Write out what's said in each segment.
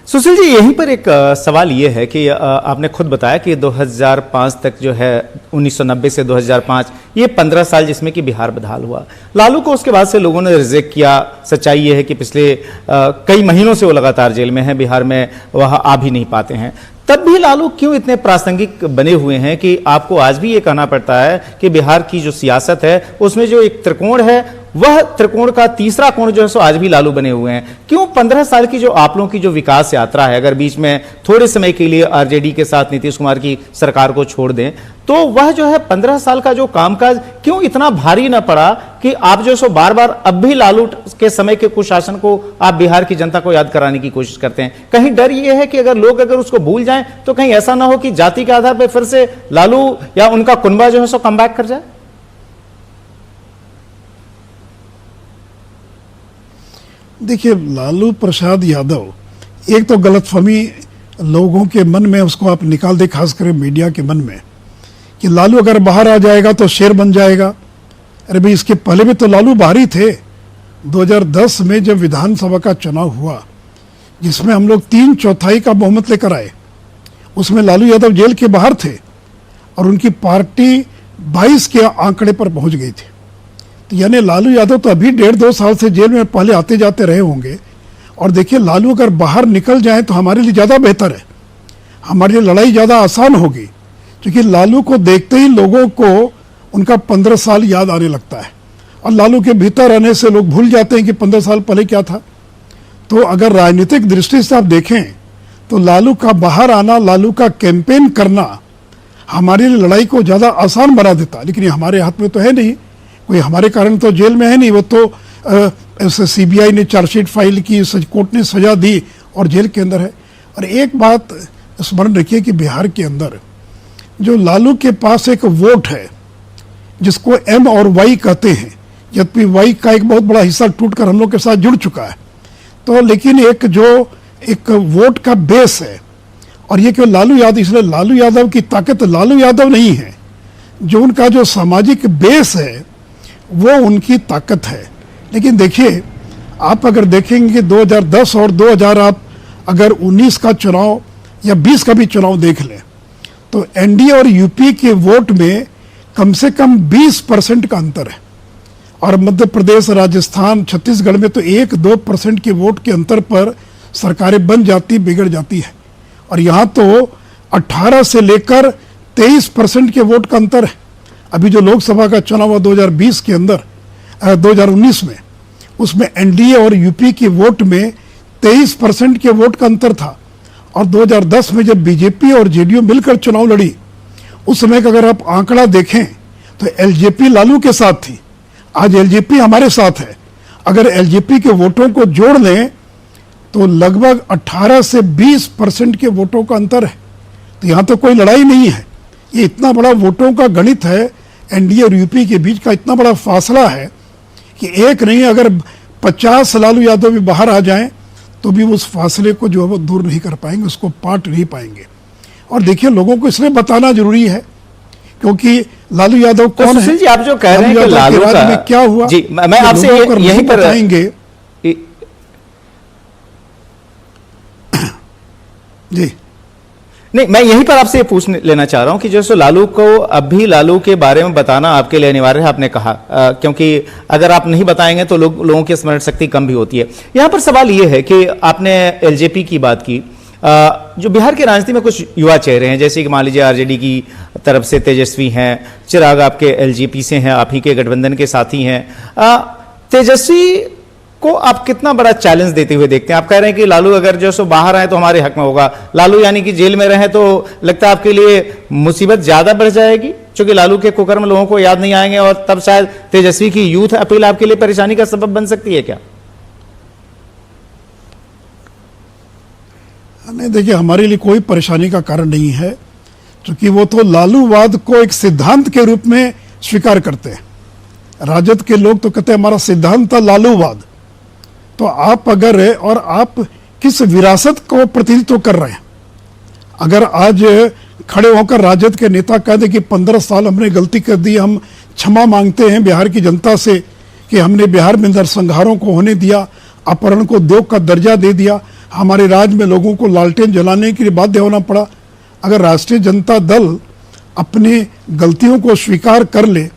सुशील जी, यहीं पर एक सवाल ये है कि आपने खुद बताया कि 2005 तक जो है 1990 से 2005 ये 15 साल जिसमें कि बिहार बदहाल हुआ। लालू को उसके बाद से लोगों ने रिजेक्ट किया। सच्चाई ये है कि पिछले कई महीनों से वो लगातार जेल में हैं, बिहार में वह आ भी नहीं पाते हैं। तब भी लालू क्यों इतने प्रासंगिक बने हुए हैं कि आपको आज भी ये कहना पड़ता है कि बिहार की जो सियासत है उसमें जो एक त्रिकोण है वह त्रिकोण का तीसरा कोण जो है सो आज भी लालू बने हुए हैं। क्यों 15 साल की जो आप लोगों की जो विकास यात्रा है, अगर बीच में थोड़े समय के लिए आरजेडी के साथ नीतीश कुमार की सरकार को छोड़ दें तो वह जो है 15 साल का जो कामकाज क्यों इतना भारी ना पड़ा कि आप जो सो बार बार अब भी लालू के समय के कुशासन को आप बिहार की जनता को याद कराने की कोशिश करते हैं? कहीं डर यह है कि अगर उसको भूल जाएं तो कहीं ऐसा ना हो कि जाति के आधार पर फिर से लालू या उनका कुनबा जो है सो कमबैक कर जाए? देखिए, लालू प्रसाद यादव एक तो गलतफहमी लोगों के मन में उसको आप निकाल दे, खासकर मीडिया के मन में, कि लालू अगर बाहर आ जाएगा तो शेर बन जाएगा। अरे भाई, इसके पहले भी तो लालू बाहर ही थे। 2010 में जब विधानसभा का चुनाव हुआ जिसमें हम लोग 3/4 का बहुमत लेकर आए, उसमें लालू यादव जेल के बाहर थे और उनकी पार्टी 22 के आंकड़े पर पहुंच गई थी। तो यानी लालू यादव तो अभी 1.5-2 साल से जेल में पहले आते जाते रहे होंगे। और देखिए, लालू अगर बाहर निकल जाए तो हमारे लिए ज़्यादा बेहतर है, हमारे लिए लड़ाई ज़्यादा आसान होगी, क्योंकि लालू को देखते ही लोगों को उनका 15 साल याद आने लगता है और लालू के भीतर रहने से लोग भूल जाते हैं कि 15 साल पहले क्या था। तो अगर राजनीतिक दृष्टि से आप देखें तो लालू का बाहर आना, लालू का कैंपेन करना हमारे लिए लड़ाई को ज़्यादा आसान बना देता। लेकिन ये हमारे हाथ में तो है नहीं, कोई हमारे कारण तो जेल में है नहीं, वो तो सीबीआई ने चार्जशीट फाइल की, कोर्ट ने सजा दी और जेल के अंदर है। और एक बात स्मरण रखिए कि बिहार के अंदर जो लालू के पास एक वोट है जिसको एम और वाई कहते हैं, यद्यपि वाई का एक बहुत बड़ा हिस्सा टूटकर हम लोग के साथ जुड़ चुका है, तो लेकिन एक वोट का बेस है। और ये क्यों लालू यादव, इसलिए लालू यादव की ताकत लालू यादव नहीं है, जो उनका जो सामाजिक बेस है वो उनकी ताकत है। लेकिन देखिए, आप अगर देखेंगे कि 2010 और 2000 आप अगर 19 का चुनाव या 20 का भी चुनाव देख लें तो एनडीए और यूपी के वोट में कम से कम 20% का अंतर है। और मध्य प्रदेश, राजस्थान, छत्तीसगढ़ में तो 1-2% के वोट के अंतर पर सरकारें बन जाती, बिगड़ जाती है। और यहाँ तो 18 से लेकर 23% के वोट का अंतर है। अभी जो लोकसभा का चुनाव हुआ 2020 के अंदर 2019 में, उसमें एनडीए और यूपी के वोट में 23% के वोट का अंतर था। और 2010 में जब बीजेपी और जेडीयू मिलकर चुनाव लड़ी, उस समय का अगर आप आंकड़ा देखें तो एलजेपी लालू के साथ थी, आज एलजेपी हमारे साथ है। अगर एलजेपी के वोटों को जोड़ लें तो लगभग 18 से 20% के वोटों का अंतर है। तो यहाँ तो कोई लड़ाई नहीं है, ये इतना बड़ा वोटों का गणित है, एनडीए और यूपी के बीच का इतना बड़ा फासला है कि एक नहीं, अगर 50 लालू यादव भी बाहर आ जाएं तो भी उस फासले को जो है वो दूर नहीं कर पाएंगे, उसको पाट नहीं पाएंगे। और देखिए, लोगों को इसलिए बताना जरूरी है क्योंकि लालू यादव कौन है। जी, आप जो कह रहे हैं कि लालू का में क्या हुआ, जी, मैं आपसे यहीं पर बताएंगे। जी नहीं, मैं यहीं पर आपसे पूछ लेना चाह रहा हूं कि जैसे लालू को अब भी लालू के बारे में बताना आपके लिए अनिवार्य है, आपने कहा, क्योंकि अगर आप नहीं बताएंगे तो लोगों की स्मरण शक्ति कम भी होती है। यहां पर सवाल यह है कि आपने एलजेपी की बात की, जो बिहार की राजनीति में कुछ युवा चेहरे हैं, जैसे कि मान लीजिए आरजेडी की तरफ से तेजस्वी हैं, चिराग आपके एलजेपी से हैं, आप ही के गठबंधन के साथी हैं। तेजस्वी को आप कितना बड़ा चैलेंज देते हुए देखते हैं? आप कह रहे हैं कि लालू अगर जो सो बाहर आए तो हमारे हक में होगा, लालू यानी कि जेल में रहे तो लगता है आपके लिए मुसीबत ज्यादा बढ़ जाएगी, क्योंकि लालू के कुकर्म लोगों को याद नहीं आएंगे और तब शायद तेजस्वी की यूथ अपील आपके लिए परेशानी का सबब बन सकती है क्या? नहीं, देखिए, हमारे लिए कोई परेशानी का कारण नहीं है, क्योंकि वो तो लालूवाद को एक सिद्धांत के रूप में स्वीकार करते हैं। राजद के लोग तो कहते हैं हमारा सिद्धांत था लालूवाद। तो आप अगर, और आप किस विरासत को प्रतिनिधित्व कर रहे हैं? अगर आज खड़े होकर राजद के नेता कह दे कि 15 साल हमने गलती कर दी, हम क्षमा मांगते हैं बिहार की जनता से कि हमने बिहार में नरसंहारों को होने दिया, अपहरण को उद्योग का दर्जा दे दिया, हमारे राज्य में लोगों को लालटेन जलाने के लिए बाध्य होना पड़ा। अगर राष्ट्रीय जनता दल अपनी गलतियों को स्वीकार कर ले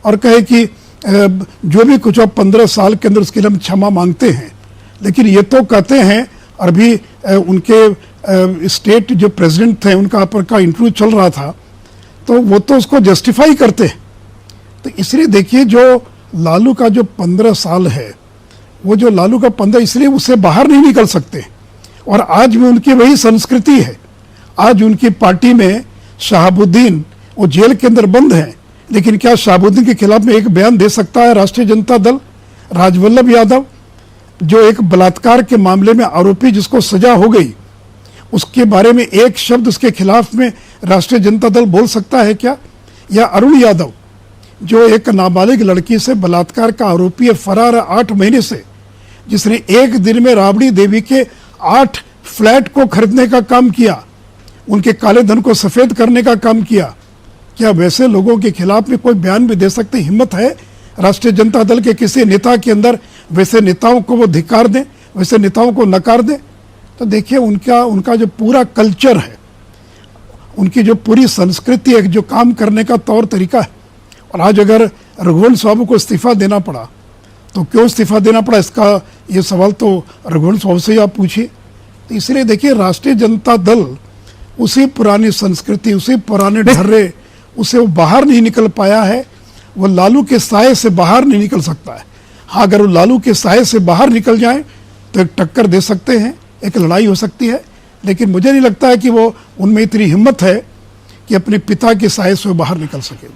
और कहे कि जो भी कुछ अब 15 साल के अंदर उसके लिए हम क्षमा मांगते हैं, लेकिन ये तो कहते हैं, और भी उनके स्टेट जो प्रेसिडेंट थे उनका पर का इंटरव्यू चल रहा था, तो वो तो उसको जस्टिफाई करते हैं। तो इसलिए देखिए जो लालू का जो 15 साल है, वो जो लालू का 15, इसलिए उससे बाहर नहीं निकल सकते। और आज भी उनकी वही संस्कृति है। आज उनकी पार्टी में शहाबुद्दीन वो जेल के अंदर बंद है, लेकिन क्या शहाबुद्दीन के खिलाफ में एक बयान दे सकता है राष्ट्रीय जनता दल? राजवल्लभ यादव जो एक बलात्कार के मामले में आरोपी जिसको सजा हो गई, उसके बारे में एक शब्द उसके खिलाफ में राष्ट्रीय जनता दल बोल सकता है क्या? या अरुण यादव जो एक नाबालिग लड़की से बलात्कार का आरोपी है, फरार 8 महीने से, जिसने एक दिन में राबड़ी देवी के 8 फ्लैट को खरीदने का काम किया, उनके काले धन को सफेद करने का काम किया, क्या वैसे लोगों के खिलाफ में कोई बयान भी दे सकते? हिम्मत है राष्ट्रीय जनता दल के किसी नेता के अंदर? वैसे नेताओं को वो धिक्कार दें, वैसे नेताओं को नकार दें? तो देखिए उनका जो पूरा कल्चर है, उनकी जो पूरी संस्कृति है, जो काम करने का तौर तरीका है। और आज अगर रघुवंश बाबू को इस्तीफा देना पड़ा, तो क्यों इस्तीफा देना पड़ा, इसका ये सवाल तो रघुवंश बाबू से ही आप पूछिए। तो इसलिए देखिए राष्ट्रीय जनता दल उसी पुरानी संस्कृति, उसी पुराने ढर्रे, उसे वो बाहर नहीं निकल पाया है। वो लालू के साए से बाहर नहीं निकल सकता है। हाँ, अगर वो लालू के साए से बाहर निकल जाए तो एक टक्कर दे सकते हैं, एक लड़ाई हो सकती है, लेकिन मुझे नहीं लगता है कि वो उनमें इतनी हिम्मत है कि अपने पिता के साए से बाहर निकल सके।